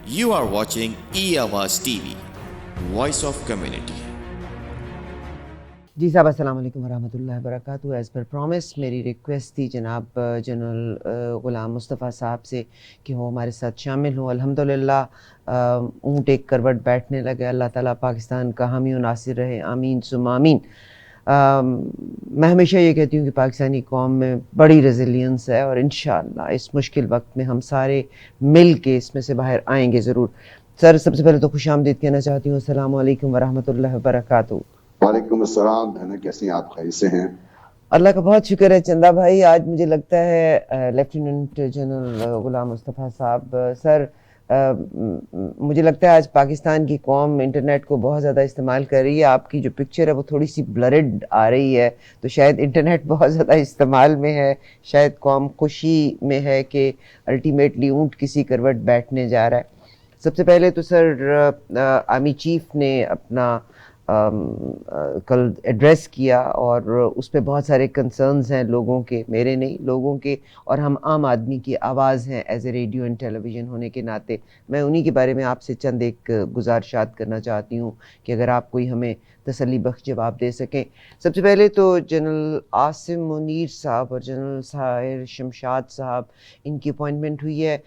You are watching E-Awaaz TV, Voice of Community. جی صاحب السلام علیکم ورحمۃ اللہ وبرکاتہ. ایز پر پرومس میری ریکویسٹ تھی جناب جنرل غلام مصطفیٰ صاحب سے کہ وہ ہمارے ساتھ شامل ہوں. الحمدللہ اونٹ ایک کروٹ بیٹھنے لگے. اللہ تعالیٰ پاکستان کا حامی و ناصر رہے, آمین ثم آمین. میں ہمیشہ یہ کہتی ہوں کہ پاکستانی قوم میں بڑی ریزیلینس ہے اور انشاءاللہ اس مشکل وقت میں ہم سارے مل کے اس میں سے باہر آئیں گے ضرور. سر سب سے پہلے تو خوش آمدید کہنا چاہتی ہوں. السلام علیکم ورحمۃ اللہ وبرکاتہ. وعلیکم السلام. بہنیں کیسی ہیں آپ؟ خیر سے ہیں؟ اللہ کا بہت شکر ہے چندہ بھائی. آج مجھے لگتا ہے لیفٹیننٹ جنرل غلام مصطفیٰ صاحب, سر مجھے لگتا ہے آج پاکستان کی قوم انٹرنیٹ کو بہت زیادہ استعمال کر رہی ہے. آپ کی جو پکچر ہے وہ تھوڑی سی بلرڈ آ رہی ہے, تو شاید انٹرنیٹ بہت زیادہ استعمال میں ہے, شاید قوم خوشی میں ہے کہ الٹیمیٹلی اونٹ کسی کروٹ بیٹھنے جا رہا ہے. سب سے پہلے تو سر آرمی چیف نے اپنا کل ایڈریس کیا اور اس پہ بہت سارے کنسرنز ہیں لوگوں کے, میرے نہیں لوگوں کے, اور ہم عام آدمی کی آواز ہیں as a radio and television ہونے کے ناطے. میں انہی کے بارے میں آپ سے چند ایک گزارشات کرنا چاہتی ہوں کہ اگر آپ کوئی ہمیں تسلی بخش جواب دے سکیں. سب سے پہلے تو جنرل عاصم منیر صاحب اور جنرل ساحر شمشاد صاحب, ان کی اپوائنٹمنٹ ہوئی ہے,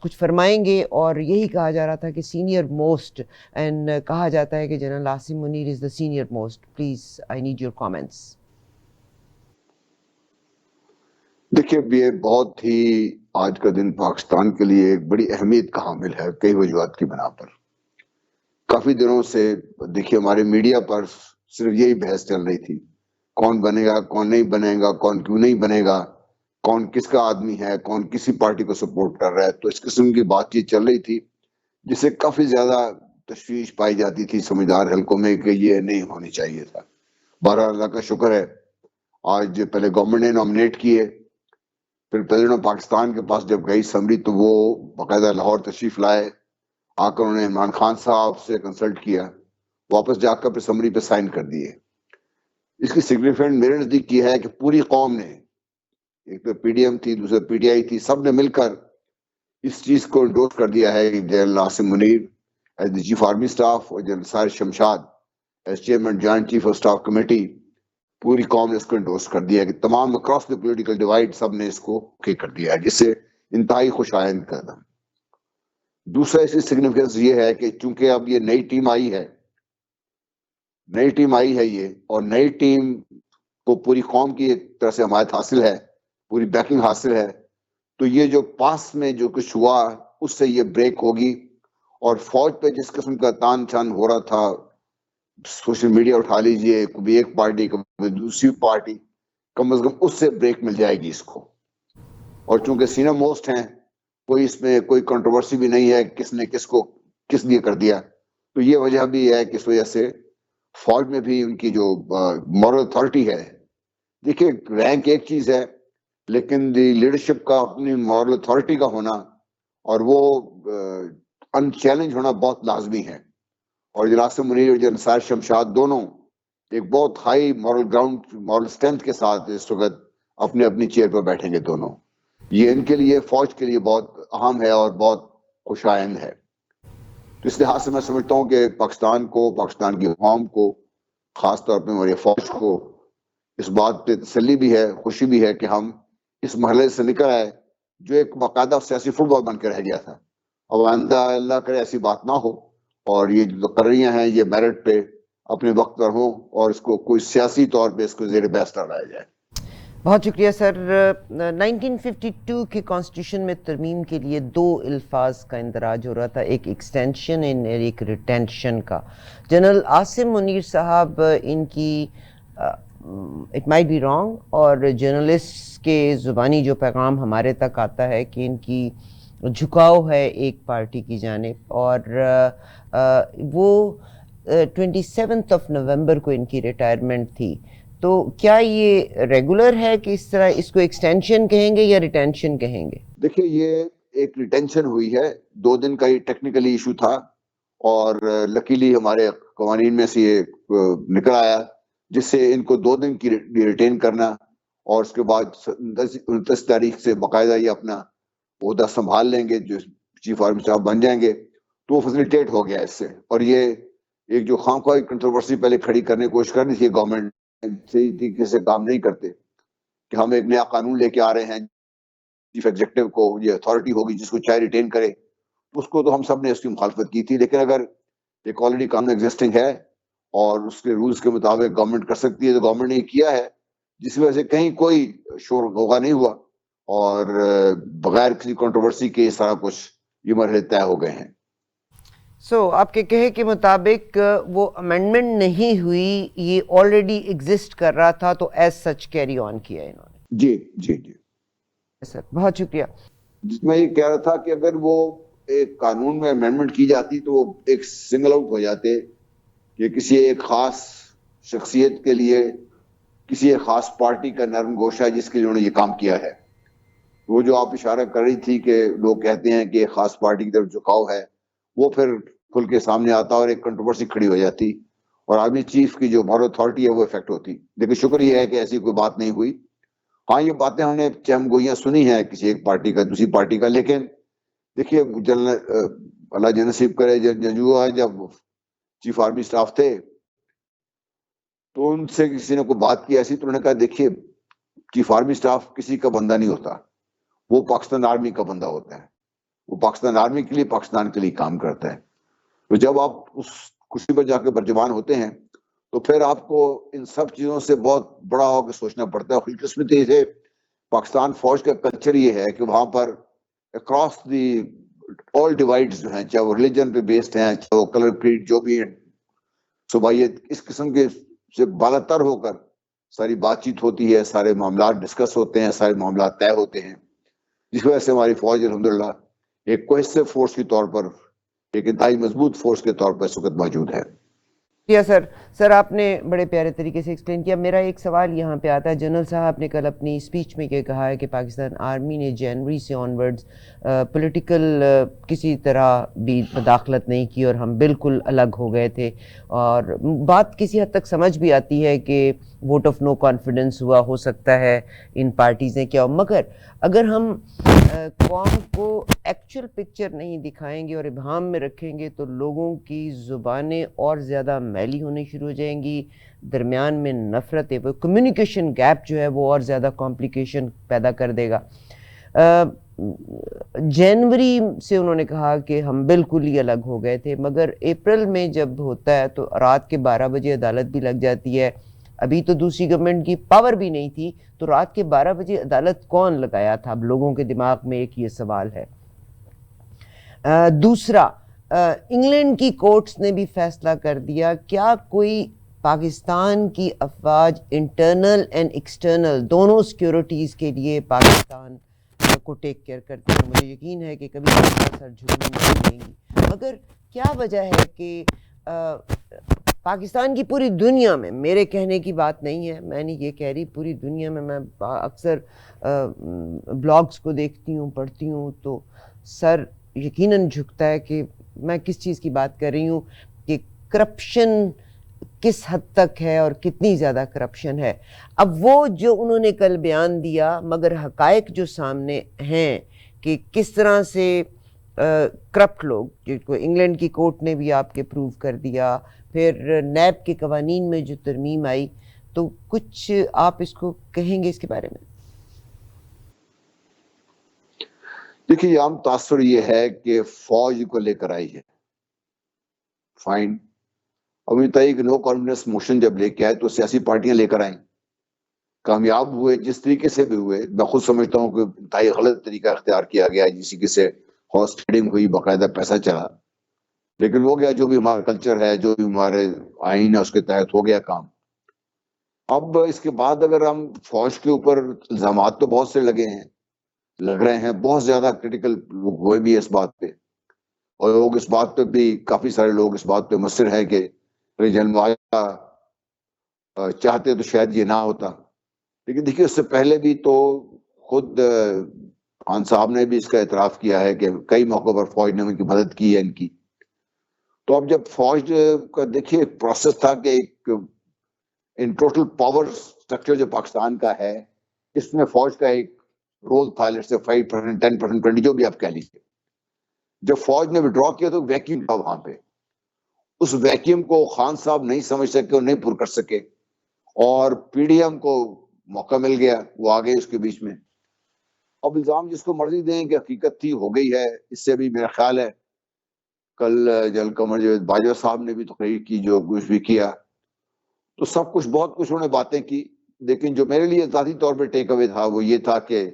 کچھ فرمائیں گے. اور یہی کہا جا رہا تھا کہ سینئر موسٹ, اینڈ کہا جاتا ہے کہ general Asim Munir is the senior most. Please I need your comments. دیکھیے, یہ بہت ہی آج کا دن پاکستان کے لیے ایک بڑی اہمیت کا حامل ہے کئی وجوہات کی بنا پر. کافی دنوں سے دیکھیے ہمارے میڈیا پر صرف یہی بحث چل رہی تھی, کون بنے گا کون نہیں بنے گا, کون کیوں نہیں بنے گا, کون کس کا آدمی ہے, کون کسی پارٹی کو سپورٹ کر رہا ہے. تو اس قسم کی بات چیت چل رہی تھی جس سے کافی زیادہ تشویش پائی جاتی تھی سمجھدار حلقوں میں کہ یہ نہیں ہونی چاہیے تھا. بہرحال اللہ کا شکر ہے, آج پہلے گورنمنٹ نے نامنیٹ کیے, پھر پریزیڈنٹ پاکستان کے پاس جب گئی سمری تو وہ باقاعدہ لاہور تشریف لائے, آ کر انہوں نے عمران خان صاحب سے کنسلٹ کیا, واپس جا کر پھر سمری پہ سائن کر دیے. اس کی سگنیفیکنٹ میرے نزدیک یہ ہے کہ پوری قوم نے, ایک تو پی ڈی ایم تھی, دوسرے پی ٹی آئی تھی, سب نے مل کر اس چیز کو انڈورس کر دیا ہے کہ general Asim Munir as the chief army staff اور general Sahir Shamshad as chairman joint chief of staff committee, پوری قوم نے اس کو انڈورس کر دیا ہے کہ تمام اکراس دی پولیٹیکل ڈیوائڈ سب نے اس کو اوکے کر دیا ہے, جس سے انتہائی خوش آئند قدم. دوسرا اس کی سگنیفیکنس یہ ہے کہ چونکہ اب یہ نئی ٹیم آئی ہے یہ, اور نئی ٹیم کو پوری قوم کی ایک طرح سے حمایت حاصل ہے, پوری بیکنگ حاصل ہے, تو یہ جو پاس میں جو کچھ ہوا اس سے یہ بریک ہوگی. اور فوج پہ جس قسم کا تان چھان ہو رہا تھا, سوشل میڈیا اٹھا لیجئے, کبھی ایک پارٹی کبھی دوسری پارٹی, کم از کم اس سے بریک مل جائے گی اس کو. اور چونکہ سینئر موسٹ ہیں, کوئی اس میں کوئی کنٹروورسی بھی نہیں ہے کس نے کس کو کس لیے کر دیا, تو یہ وجہ بھی ہے کہ اس وجہ سے فوج میں بھی ان کی جو مورل اتھارٹی ہے, دیکھیے رینک ایک چیز ہے لیکن دی لیڈرشپ کا اپنی مورل اتھارٹی کا ہونا اور وہ ان چیلنج ہونا بہت لازمی ہے. اور جنرل عاصم منیر اور جنرل ساحر شمشاد دونوں ایک بہت high moral ground, moral strength کے ساتھ اس وقت اپنی اپنی چیئر پر بیٹھیں گے دونوں. یہ ان کے لیے, فوج کے لیے بہت اہم ہے اور بہت خوش آئند ہے. تو اس لحاظ سے میں سمجھتا ہوں کہ پاکستان کو, پاکستان کی قوم کو, خاص طور پہ ہماری فوج کو اس بات پہ تسلی بھی ہے, خوشی بھی ہے کہ ہم اس مرحلے سے نکل آئے جو ایک باقاعدہ سیاسی فٹ بال بن کے رہ گیا تھا. اب آئندہ اللہ کرے ایسی بات نہ ہو, اور یہ جو تقرریاں ہیں یہ میرٹ پہ اپنے وقت پر ہوں, اور اس کو کوئی سیاسی طور پہ اس کو زیر بحث نہ لایا جائے. بہت شکریہ سر. 1952 کے کانسٹیٹیوشن میں ترمیم کے لیے دو الفاظ کا اندراج ہو رہا تھا, ایک ایکسٹینشن اور ایک ریٹینشن کا. جنرل عاصم منیر صاحب, ان کی اٹ مائٹ بی رانگ, اور جرنلسٹ کے زبانی جو پیغام ہمارے تک آتا ہے کہ ان کی جھکاؤ ہے ایک پارٹی کی جانب, اور وہ 27 نومبر کو ان کی ریٹائرمنٹ تھی. تو کیا یہ ریگولر ہے کہ اس طرح اس کو ایکسٹینشن کہیں گے یا ریٹینشن کہیں گے؟ دیکھیے یہ ایک ریٹینشن ہوئی ہے, 2 دن کا یہ ٹیکنیکلی ایشو تھا, اور لکیلی ہمارے قوانین میں سے یہ نکل آیا جس سے ان کو 2 دن کی ریٹین کرنا, اور اس کے بعد 29 تاریخ سے باقاعدہ یہ اپنا عہدہ سنبھال لیں گے, جو چیف آرمی اسٹاف بن جائیں گے تو وہ فیسیلیٹیٹ ہو گیا اس سے. اور یہ ایک جو خواہ کنٹروورسی پہلے کھڑی کرنے کی کوشش کرنی تھی گورنمنٹ صحیح طریقے سے کام نہیں کرتے کہ ہم ایک نیا قانون لے کے آ رہے ہیں, چیف ایگزیکٹو کو یہ اتھارٹی ہوگی جس کو چاہے ریٹین کرے, اس کو تو ہم سب نے اس کی مخالفت کی تھی. لیکن اگر ایک آلریڈی قانون ایگزسٹنگ ہے اور اس کے رولز کے مطابق گورنمنٹ کر سکتی ہے تو گورنمنٹ نے کیا ہے, جس وجہ سے کہیں کوئی شور غوغا نہیں ہوا اور بغیر کسی کنٹروورسی کے سارا کچھ یہ مرحلے طے ہو گئے ہیں. آپ کے کہے کے مطابق وہ امینڈمنٹ نہیں ہوئی, یہ آلریڈی ایگزسٹ کر رہا تھا تو ایز سچ کیری آن کیا انہوں نے. جی جی جی سر بہت شکریہ. جس میں یہ کہہ رہا تھا کہ اگر وہ ایک قانون میں امینڈمنٹ کی جاتی تو وہ ایک سنگل آؤٹ ہو جاتے کہ کسی ایک خاص شخصیت کے لیے کسی ایک خاص پارٹی کا نرم گوشہ ہے جس کے لیے انہوں نے یہ کام کیا ہے. وہ جو آپ اشارہ کر رہی تھی کہ لوگ کہتے ہیں کہ ایک خاص پارٹی کی طرف جھکاؤ ہے, وہ پھر کھل کے سامنے آتا اور ایک کنٹروورسی کھڑی ہو جاتی اور آرمی چیف کی جو مورل اتھارٹی ہے وہ افیکٹ ہوتی. لیکن شکر یہ ہے کہ ایسی کوئی بات نہیں ہوئی. ہاں یہ باتیں ہم نے چہم گوئیاں سنی ہیں کسی ایک پارٹی کا دوسری پارٹی کا, لیکن دیکھیے اللہ جن نصیب کرے جنجوعہ جب چیف آرمی اسٹاف تھے تو ان سے کسی نے کوئی بات کی ایسی تو انہوں نے کہا دیکھیے چیف آرمی اسٹاف کسی کا بندہ نہیں ہوتا, وہ پاکستان آرمی کا بندہ ہوتا ہے, وہ پاکستان آرمی کے لیے پاکستان کے لیے کام کرتا ہے. تو جب آپ اس کرسی پر جا کے برجمان ہوتے ہیں تو پھر آپ کو ان سب چیزوں سے بہت بڑا ہو کے سوچنا پڑتا ہے. خوش قسمتی سے پاکستان فوج کا کلچر یہ ہے کہ وہاں پر اکراس دی آل ڈیوائڈز جو ہیں, چاہے وہ ریلیجن پہ بیسڈ ہیں, چاہے وہ کلر کریڈ جو بھی ہیں, صوبائیت, اس قسم کے سے بالا تر ہو کر ساری بات چیت ہوتی ہے, سارے معاملات ڈسکس ہوتے ہیں, سارے معاملات طے ہوتے ہیں, جس وجہ سے ہماری فوج الحمدللہ ایک کوہیسو فورس کے طور پر, ایک انتہائی مضبوط فورس کے طور پر اس وقت موجود ہے. سر آپ نے بڑے پیارے طریقے سے ایکسپلین کیا. میرا ایک سوال یہاں پہ آتا ہے, جنرل صاحب نے کل اپنی اسپیچ میں یہ کہا ہے کہ پاکستان آرمی نے جنوری سے آن ورڈز پولیٹیکل کسی طرح بھی مداخلت نہیں کی اور ہم بالکل الگ ہو گئے تھے, اور بات کسی حد تک سمجھ بھی آتی ہے کہ ووٹ آف نو کانفیڈنس ہو سکتا ہے ان پارٹیز نے کیا, مگر اگر ہم قوم کو ایکچوئل پکچر نہیں دکھائیں گے اور ابہام میں رکھیں گے تو لوگوں کی زبانیں اور زیادہ میلی ہونی شروع ہو جائیں گی, درمیان میں نفرت ہے, وہ کمیونیکیشن گیپ جو ہے وہ اور زیادہ کمپلیکیشن پیدا کر دے گا. جنوری سے انہوں نے کہا کہ ہم بالکل ہی الگ ہو گئے تھے, مگر اپریل میں جب ہوتا ہے تو رات کے 12 بجے عدالت بھی لگ جاتی ہے. ابھی تو دوسری گورنمنٹ کی پاور بھی نہیں تھی, تو رات کے 12 بجے عدالت کون لگایا تھا؟ اب لوگوں کے دماغ میں ایک یہ سوال ہے. دوسرا, انگلینڈ کی کورٹس نے بھی فیصلہ کر دیا, کیا کوئی پاکستان کی افواج انٹرنل اینڈ ایکسٹرنل دونوں سیکیورٹیز کے لیے پاکستان کو ٹیک کیئر کرتے ہیں؟ مجھے یقین ہے کہ کبھی سر جھکنے نہیں دیں گی, مگر کیا وجہ ہے کہ پاکستان کی پوری دنیا میں, میرے کہنے کی بات نہیں ہے, میں نہیں یہ کہہ رہی, پوری دنیا میں اکثر بلاگز کو دیکھتی ہوں, پڑھتی ہوں, تو سر یقیناً جھکتا ہے کہ میں کس چیز کی بات کر رہی ہوں, کہ کرپشن کس حد تک ہے اور کتنی زیادہ کرپشن ہے. اب وہ جو انہوں نے کل بیان دیا, مگر حقائق جو سامنے ہیں کہ کس طرح سے کرپٹ لوگ, جن کو انگلینڈ کی کورٹ نے بھی آپ کے پروو کر دیا, پھر نیب کے قوانین میں جو ترمیم آئی, تو کچھ آپ اس کو کہیں گے اس کے بارے میں؟ دیکھیے عام تاثر یہ ہے کہ فوج کو لے کر آئی ہے, فائن, اب یہ طے کہ نو کانفیڈنس موشن جب لے کے آئے تو سیاسی پارٹیاں لے کر آئیں, کامیاب ہوئے جس طریقے سے بھی ہوئے. میں خود سمجھتا ہوں کہ انتہائی غلط طریقہ اختیار کیا گیا, جسی کے سے ہارس ٹریڈنگ ہوئی, باقاعدہ پیسہ چلا, لیکن وہ گیا جو بھی ہمارا کلچر ہے, جو بھی ہمارے آئین ہے, اس کے تحت ہو گیا کام. اب اس کے بعد اگر ہم فوج کے اوپر الزامات تو بہت سے لگ رہے ہیں, بہت زیادہ کریٹیکل ہوئے بھی اس بات پہ, اور لوگ اس بات پہ بھی, کافی سارے لوگ اس بات پہ مصر ہیں کہ جنوایا چاہتے تو شاید یہ نہ ہوتا. لیکن دیکھیے اس سے پہلے بھی تو خود خان صاحب نے بھی اس کا اعتراف کیا ہے کہ کئی موقعوں پر فوج نے ان کی مدد کی ہے ان کی. تو اب جب فوج کا دیکھیے ایک پروسیس تھا کہ ایک ان ٹوٹل پاور سٹرکچر جو پاکستان کا ہے, اس میں فوج کا ایک رول تھا, لیٹس سے 5%, 10%, 20%, جو بھی آپ کہہ لیجیے. جب فوج نے وڈرا کیا تو ویکیوم تھا وہاں پہ. اس ویکیوم کو خان صاحب نہیں سمجھ سکے اور نہیں پر کر سکے, اور پی ڈی ایم کو موقع مل گیا, وہ آ گئے اس کے بیچ میں. اب الزام جس کو مرضی دیں کہ حقیقت تھی, ہو گئی ہے. اس سے بھی میرا خیال ہے کل جنرل قمر جاوید باجوہ صاحب نے بھی تقریر کی, جو کچھ بھی کیا, تو سب کچھ بہت کچھ انہوں نے باتیں کی. لیکن جو میرے لیے ذاتی طور پہ ٹیک اوے تھا وہ یہ تھا کہ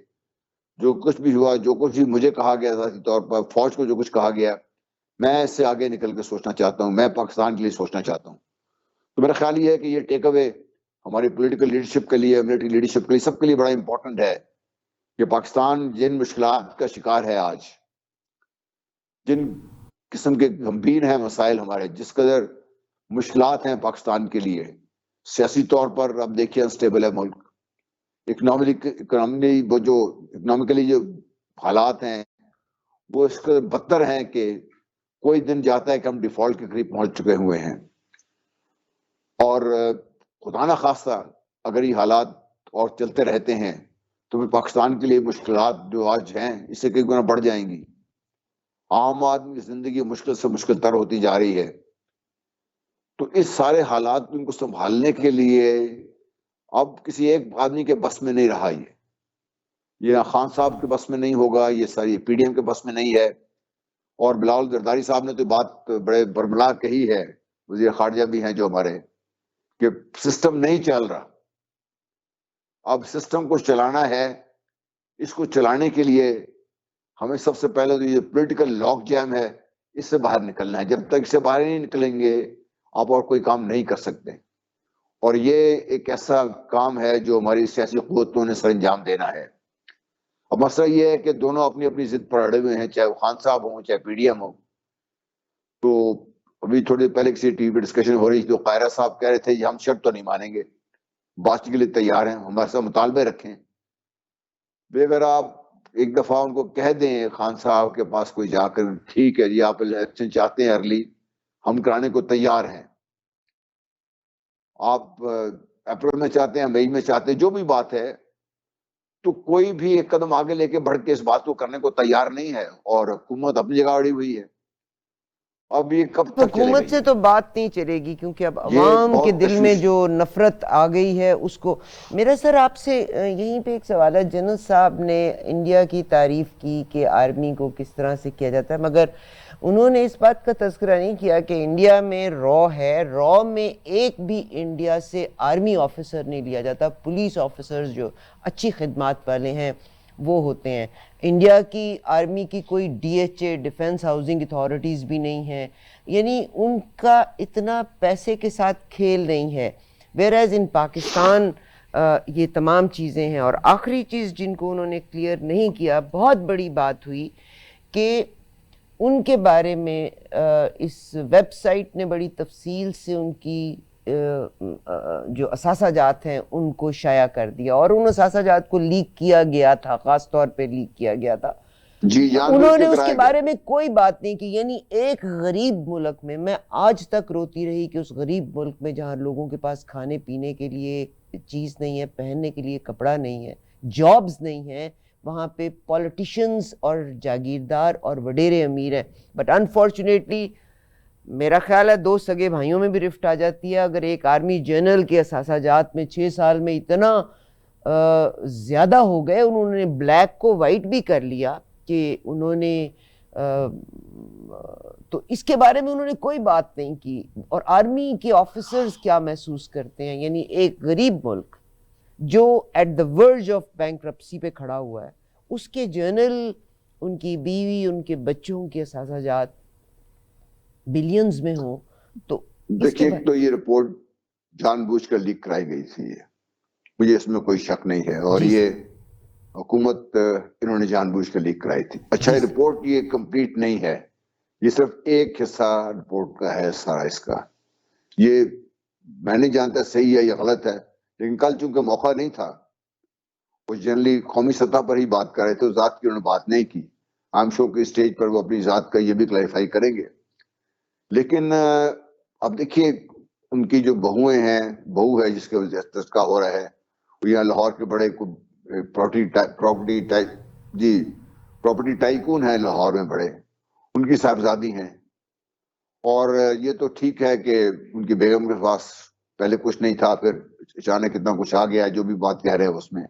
جو کچھ بھی ہوا, جو کچھ بھی مجھے کہا گیا ذاتی طور پر, فوج کو جو کچھ کہا گیا, میں اس سے آگے نکل کے سوچنا چاہتا ہوں, میں پاکستان کے لیے سوچنا چاہتا ہوں. تو میرا خیال یہ ہے کہ یہ ٹیک اوے ہماری پولیٹیکل لیڈرشپ کے لیے, ملٹری لیڈرشپ کے لیے, سب کے لیے بڑا امپورٹنٹ ہے کہ پاکستان جن مشکلات کا شکار ہے آج, جن قسم کے گمبھیر ہیں مسائل ہمارے, جس قدر مشکلات ہیں پاکستان کے لیے سیاسی طور پر, اب دیکھیے انسٹیبل ہے ملک, اکنامکلی جو حالات ہیں وہ اس قدر بدتر ہیں کہ کوئی دن جاتا ہے کہ ہم ڈیفالٹ کے قریب پہنچ چکے ہوئے ہیں. اور خدا نہ خواستہ اگر یہ حالات اور چلتے رہتے ہیں تو پھر پاکستان کے لیے مشکلات جو آج ہیں اس سے کئی گنا بڑھ جائیں گی. عام آدمی کی زندگی مشکل سے مشکل تر ہوتی جا رہی ہے. تو اس سارے حالات ان کو سنبھالنے کے لیے اب کسی ایک آدمی کے بس میں نہیں رہا, یہ خان صاحب کے بس میں نہیں ہوگا, یہ ساری پی ڈی ایم کے بس میں نہیں ہے. اور بلاول زرداری صاحب نے تو بات بڑے برملا کہی ہے, وزیر خارجہ بھی ہیں جو ہمارے, کہ سسٹم نہیں چل رہا. اب سسٹم کو چلانا ہے, اس کو چلانے کے لیے ہمیں سب سے پہلے تو یہ پولیٹیکل لاک جیم ہے, اس سے باہر نکلنا ہے. جب تک اس سے باہر نہیں نکلیں گے آپ اور کوئی کام نہیں کر سکتے. اور یہ ایک ایسا کام ہے جو ہماری سیاسی قوتوں نے سر انجام دینا ہے. اب مسئلہ یہ ہے کہ دونوں اپنی اپنی ضد پر اڑے ہوئے ہیں, چاہے وہ خان صاحب ہوں چاہے پی ڈی ایم ہو. تو ابھی تھوڑی پہلے کسی ٹی وی پہ ڈسکشن ہو رہی تھی, تو قاہرہ صاحب کہہ رہے تھے کہ ہم شرط تو نہیں مانیں گے, بات کے لیے تیار ہیں, ہمارے ساتھ مطالبے رکھیں. اگر آپ ایک دفعہ ان کو کہہ دیں خان صاحب کے پاس کوئی جا کر, ٹھیک ہے جی آپ الیکشن چاہتے ہیں ارلی, ہم کرانے کو تیار ہیں, آپ اپریل میں چاہتے ہیں مئی میں چاہتے ہیں, جو بھی بات ہے, تو کوئی بھی ایک قدم آگے لے کے بڑھ کے اس بات کو کرنے کو تیار نہیں ہے. اور حکومت اپنی جگہ اڑی ہوئی ہے. اب یہ کب تک چلے گا؟ حکومت سے تو بات نہیں چلے گی, کیونکہ اب یہ عوام بہت کے دل میں تشویش. جو نفرت آ گئی ہے اس کو. میرا سر آپ سے یہیں پہ ایک سوال ہے. جنرل صاحب نے انڈیا کی تعریف کی کہ آرمی کو کس طرح سے کیا جاتا ہے, مگر انہوں نے اس بات کا تذکرہ نہیں کیا کہ انڈیا میں را ہے, را میں ایک بھی انڈیا سے آرمی آفیسر نہیں لیا جاتا. پولیس آفیسرز جو اچھی خدمات والے ہیں وہ ہوتے ہیں. انڈیا کی آرمی کی کوئی D H A, defence housing authorities بھی نہیں ہیں, یعنی ان کا اتنا پیسے کے ساتھ کھیل نہیں ہے. ویئر ان پاکستان یہ تمام چیزیں ہیں. اور آخری چیز جن کو انہوں نے کلیئر نہیں کیا, بہت بڑی بات ہوئی کہ ان کے بارے میں اس ویب سائٹ نے بڑی تفصیل سے ان کی جو اثاثہ جات ہیں ان کو شائع کر دیا, اور ان اثاثہ جات کو لیک کیا گیا تھا, خاص طور پہ لیک کیا گیا تھا. جی انہوں نے اس کے بارے میں کوئی بات نہیں کی. یعنی ایک غریب ملک میں, میں آج تک روتی رہی کہ اس غریب ملک میں جہاں لوگوں کے پاس کھانے پینے کے لیے چیز نہیں ہے, پہننے کے لیے کپڑا نہیں ہے, جابز نہیں ہیں, وہاں پہ پولیٹیشنز اور جاگیردار اور وڈیرے امیر ہیں. بٹ انفارچونیٹلی میرا خیال ہے دو سگے بھائیوں میں بھی رفٹ آ جاتی ہے. اگر ایک آرمی جنرل کے اثاثہ جات میں 6 سال میں اتنا زیادہ ہو گئے, انہوں نے بلیک کو وائٹ بھی کر لیا کہ انہوں نے تو اس کے بارے میں انہوں نے کوئی بات نہیں کی. اور آرمی کے آفیسرز کیا محسوس کرتے ہیں, یعنی ایک غریب ملک جو ایٹ دا ورج آف بینکرپسی پہ کھڑا ہوا ہے, اس کے جنرل, ان کی بیوی, ان کے بچوں کے اثاثہ جات بلینز میں ہوں. تو دیکھیے, تو یہ رپورٹ جان بوجھ کر لیک کرائی گئی تھی, مجھے اس میں کوئی شک نہیں ہے. اور یہ حکومت انہوں نے جان بوجھ کر لیک کرائی تھی. اچھا, یہ رپورٹ یہ کمپلیٹ نہیں ہے, یہ صرف ایک حصہ رپورٹ کا ہے سارا. اس کا یہ میں نہیں جانتا صحیح ہے یا غلط ہے, لیکن کل چونکہ موقع نہیں تھا, وہ جنرلی قومی سطح پر ہی بات کر رہے تھے, ذات کی انہوں نے بات نہیں کی. عام شو کے اسٹیج پر وہ اپنی ذات کا یہ بھی کلیریفائی کریں گے. لیکن اب دیکھیے, ان کی جو بہویں ہیں, بہو ہے جس کے تذکرہ ہو رہا ہے, وہ یہاں لاہور کے بڑے پراپرٹی ٹائکون ہیں لاہور میں بڑے, ان کی صاحبزادی ہیں. اور یہ تو ٹھیک ہے کہ ان کی بیگم کے پاس پہلے کچھ نہیں تھا, پھر اچانک اتنا کچھ آ گیا جو بھی بات کہہ رہے ہیں اس میں.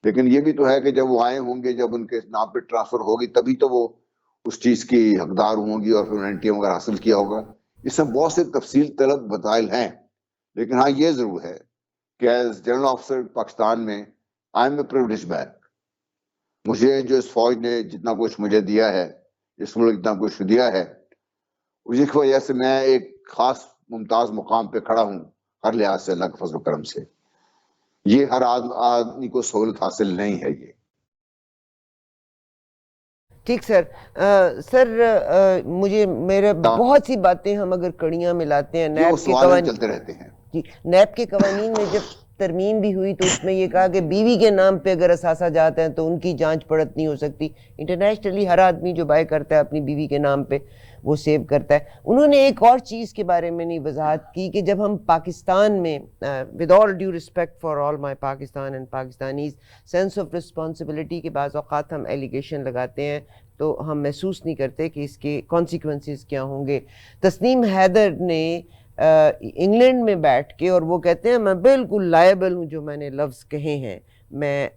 لیکن یہ بھی تو ہے کہ جب وہ آئے ہوں گے, جب ان کے نام پہ ٹرانسفر ہوگی, تبھی تو وہ اس چیز کی حقدار ہوں گی اور پھر انہوں نے ٹیم وغیرہ حاصل کیا ہوگا. اس میں بہت سے تفصیل طلب مسائل ہیں, لیکن ہاں یہ ضرور ہے کہ ایز جنرل آفیسر پاکستان میں آئی ایم اے پریولیجڈ مین. مجھے جو اس فوج نے جتنا کچھ مجھے دیا ہے, اس ملک جتنا کچھ دیا ہے, اسی کی وجہ سے میں ایک خاص ممتاز مقام پہ کھڑا ہوں ہر لحاظ سے, اللہ کے فضل و کرم سے. یہ ہر آدمی کو سہولت حاصل نہیں ہے یہ. ٹھیک سر. سر مجھے میرے بہت سی باتیں ہم اگر کڑیاں ملاتے ہیں, نیب کے قوانین چلتے رہتے ہیں. نیب کے قوانین میں جب ترمیم بھی ہوئی تو اس میں یہ کہا کہ بیوی کے نام پہ اگر اثاثہ جات ہیں تو ان کی جانچ پڑت نہیں ہو سکتی. انٹرنیشنلی ہر آدمی جو بائے کرتا ہے اپنی بیوی کے نام پہ وہ سیو کرتا ہے. انہوں نے ایک اور چیز کے بارے میں نہیں وضاحت کی کہ جب ہم پاکستان میں with all due respect for all my Pakistan and Pakistanis, sense of responsibility کے بعض اوقات ہم ایلیگیشن لگاتے ہیں تو ہم محسوس نہیں کرتے کہ اس کے کانسیکوینسز کیا ہوں گے. تسنیم حیدر نے انگلینڈ میں بیٹھ کے, اور وہ کہتے ہیں میں بالکل لائبل ہوں جو میں نے لفظ کہے ہیں. میں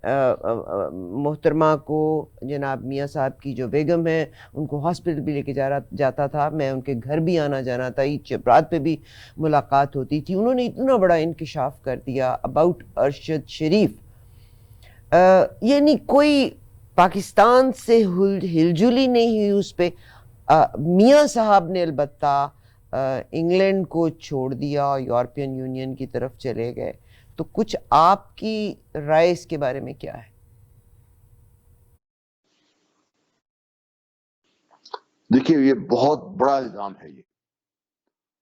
محترمہ کو, جناب میاں صاحب کی جو بیگم ہے, ان کو ہاسپٹل بھی لے کے جاتا تھا, میں ان کے گھر بھی آنا جانا تھا, عید رات پہ بھی ملاقات ہوتی تھی. انہوں نے اتنا بڑا انکشاف کر دیا اباؤٹ ارشد شریف. یعنی کوئی پاکستان سے ہلجلی نہیں ہوئی اس پہ. میاں صاحب نے البتہ انگلینڈ کو چھوڑ دیا, یورپین یونین کی طرف چلے گئے. تو کچھ آپ کی رائے اس کے بارے میں کیا ہے؟ دیکھیے یہ بہت بڑا الزام ہے یہ,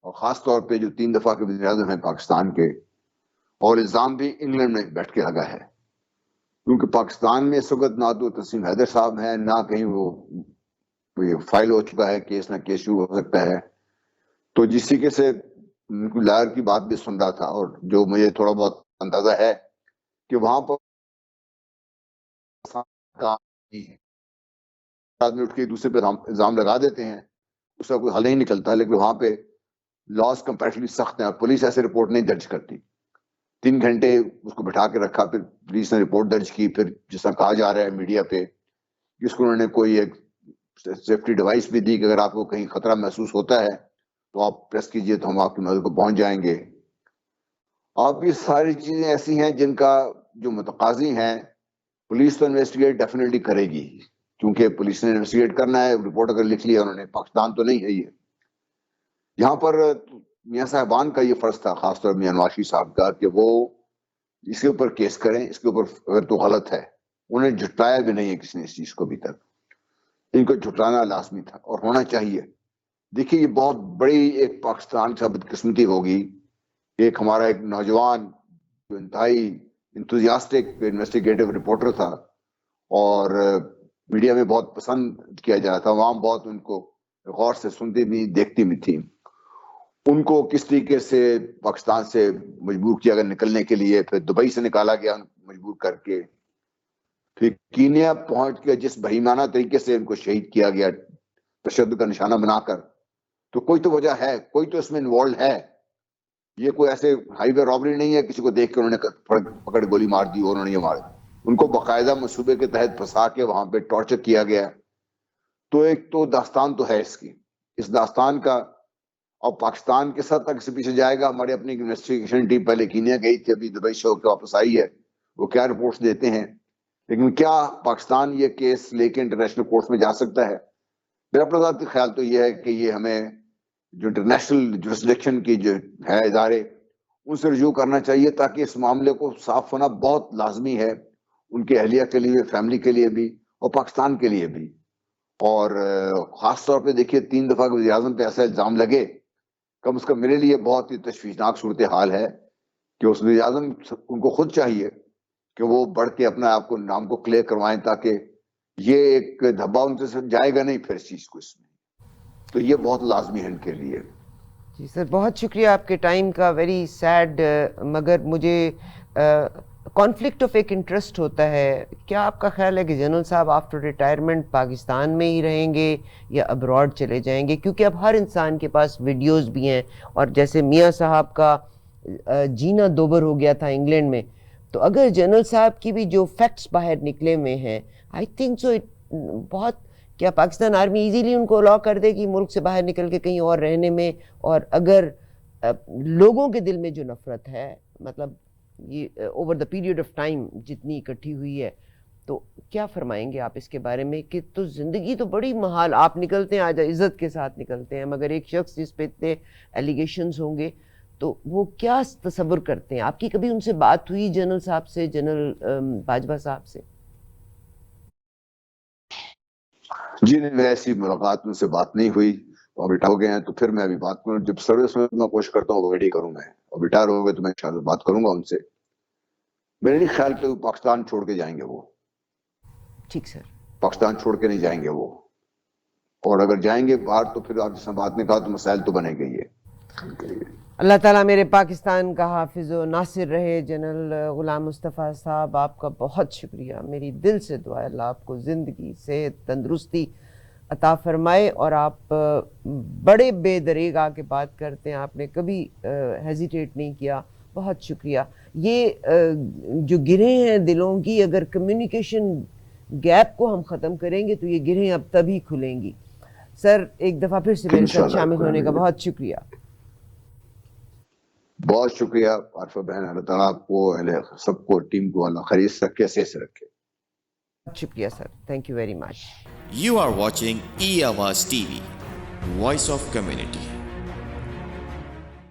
اور خاص طور پہ جو 3 دفعہ کے وزیر اعظم ہیں پاکستان کے, اور الزام بھی انگلینڈ میں بیٹھ کے لگا ہے. کیونکہ پاکستان میں اس وقت نہ تو تسنیم حیدر صاحب ہیں, نہ کہیں وہ فائل ہو چکا ہے کیس, نہ کیس شروع ہو سکتا ہے. تو جس طریقے سے لائر کی بات بھی سن رہا تھا, اور جو مجھے تھوڑا بہت اندازہ ہے کہ وہاں پر آدمی اٹھ کے دوسرے پہ الزام لگا دیتے ہیں, اس کا کوئی حل نہیں نکلتا. لیکن وہاں پہ لاس کمپیریٹلی سخت ہیں, اور پولیس ایسے رپورٹ نہیں درج کرتی. 3 گھنٹے اس کو بٹھا کے رکھا, پھر پولیس نے رپورٹ درج کی. پھر جس طرح کہا جا رہا ہے میڈیا پہ کہ اس کو انہوں نے کوئی ایک سیفٹی ڈیوائس بھی دی کہ اگر آپ کو کہیں خطرہ محسوس ہوتا ہے تو آپ پریس کیجئے تو ہم آپ کی مدد کو پہنچ جائیں گے. اب یہ ساری چیزیں ایسی ہیں جن کا جو متقاضی ہیں, پولیس تو انویسٹیگیٹ ڈیفینیٹلی کرے گی, کیونکہ پولیس نے انویسٹیگیٹ کرنا ہے. رپورٹ اگر لکھ لیا انہوں نے, پاکستان تو نہیں ہے یہ. یہاں پر میاں صاحبان کا یہ فرض تھا, خاص طور میاں نواز شریف صاحب کا, کہ وہ اس کے اوپر کیس کریں. اس کے اوپر اگر تو غلط ہے, انہیں جھٹلایا بھی نہیں ہے کسی نے اس چیز کو ابھی تک. ان کو جھٹلانا لازمی تھا اور ہونا چاہیے. دیکھیے یہ بہت بڑی ایک پاکستان سے بدقسمتی ہوگی. ایک ہمارا ایک نوجوان جو انتہائی انتھوزیاسٹک انویسٹیگیٹو رپورٹر تھا, اور میڈیا میں بہت پسند کیا جا رہا تھا, عوام بہت ان کو غور سے سنتی بھی دیکھتی بھی تھی. ان کو کس طریقے سے پاکستان سے مجبور کیا گیا نکلنے کے لیے, پھر دبئی سے نکالا گیا مجبور کر کے, پھر کینیا پہنچ کے جس بہیمانہ طریقے سے ان کو شہید کیا گیا تشدد کا نشانہ بنا کر. تو کوئی تو وجہ ہے, کوئی تو اس میں انوالوڈ ہے. یہ کوئی ایسے ہائی وے رابری نہیں ہے کسی کو دیکھ کے انہوں نے پکڑ گولی مار دی اور انہوں نے یہ مارا. ان کو باقاعدہ منصوبے کے تحت پھنسا کے وہاں پہ ٹارچر کیا گیا. تو ایک تو داستان تو ہے اس کی, اس داستان کا. اور پاکستان کے ساتھ تک سے پیچھے جائے گا. ہماری اپنی انویسٹیگیشن ٹیم پہلے کینیا گئی تھی, ابھی دبئی سے ہو کے واپس آئی ہے. وہ کیا رپورٹس دیتے ہیں, لیکن کیا پاکستان یہ کیس لے کے انٹرنیشنل کورٹس میں جا سکتا ہے؟ میرا اپنا ذاتی خیال تو یہ ہے کہ یہ ہمیں جو انٹرنیشنل جورسڈکشن کی جو ہے ادارے, ان سے رجوع کرنا چاہیے, تاکہ اس معاملے کو صاف ہونا بہت لازمی ہے ان کے اہلیہ کے لیے, فیملی کے لیے بھی, اور پاکستان کے لیے بھی. اور خاص طور پہ دیکھیے 3 دفعہ کے وزیر اعظم پہ ایسا الزام لگے, کم از کم میرے لیے بہت ہی تشویشناک صورتحال ہے کہ اس وزیر اعظم ان کو خود چاہیے کہ وہ بڑھ کے اپنا آپ کو نام کو کلیئر کروائیں, تاکہ یہ ایک دھبا ان سے جائے گا نہیں پھر اس چیز کو اس میں. تو یہ بہت لازمی ہے ان کے لیے. جی سر, بہت شکریہ آپ کے ٹائم کا. ویری سیڈ, مگر مجھے کانفلکٹ آف ایک انٹرسٹ ہوتا ہے. کیا آپ کا خیال ہے کہ جنرل صاحب آفٹر ریٹائرمنٹ پاکستان میں ہی رہیں گے یا ابراڈ چلے جائیں گے؟ کیونکہ اب ہر انسان کے پاس ویڈیوز بھی ہیں، اور جیسے میاں صاحب کا جینا دوبر ہو گیا تھا انگلینڈ میں، تو اگر جنرل صاحب کی بھی جو فیکٹس باہر نکلے ہوئے ہیں، آئی تھنک سو بہت، کیا پاکستان آرمی ایزیلی ان کو الاؤ کر دے گی ملک سے باہر نکل کے کہیں اور رہنے میں؟ اور اگر لوگوں کے دل میں جو نفرت ہے، مطلب یہ over the period of time جتنی اکٹھی ہوئی ہے، تو کیا فرمائیں گے آپ اس کے بارے میں؟ کہ تو زندگی تو بڑی محال، آپ نکلتے ہیں آج عزت کے ساتھ نکلتے ہیں، مگر ایک شخص جس پہ اتنے ایلیگیشنز ہوں گے تو وہ کیا تصور کرتے ہیں؟ آپ کی کبھی ان سے بات ہوئی جنرل صاحب سے، جنرل باجوہ صاحب سے؟ جی نہیں، ایسی ملاقات ان سے بات نہیں ہوئی. اب ریٹائر ہو گئے ہیں تو پھر میں ابھی بات کروں، جب سروس میں کوشش کرتا ہوں وہ ویڈی کروں میں، اور ریٹائر ہو گئے تو میں انشاءاللہ بات کروں گا ان سے. میرے نہیں خیال کہ وہ پاکستان چھوڑ کے جائیں گے، وہ ٹھیک سر. پاکستان چھوڑ کے نہیں جائیں گے وہ، اور اگر جائیں گے باہر تو پھر آپ جس بات نے کہا تو مسائل تو بنے گے. یہ اللہ تعالیٰ میرے پاکستان کا حافظ و ناصر رہے. جنرل غلام مصطفیٰ صاحب، آپ کا بہت شکریہ، میری دل سے دعا ہے اللہ آپ کو زندگی، صحت، تندرستی عطا فرمائے، اور آپ بڑے بے دریغ آ کے بات کرتے ہیں، آپ نے کبھی ہیزیٹیٹ نہیں کیا. بہت شکریہ. یہ جو گرہیں ہیں دلوں کی، اگر کمیونیکیشن گیپ کو ہم ختم کریں گے تو یہ گرہیں اب تبھی کھلیں گی. سر ایک دفعہ پھر سے میرے ساتھ شامل ہونے کا بہت شکریہ. بہت شکریہ عارفہ بہن. اللہ تعالیٰ آپ کو، سب کو، ٹیم کو اللہ خیریت سے رکھے، صحت سے رکھے. شکریہ sir. Thank you very much. You are watching E-Awaaz TV, Voice of Community.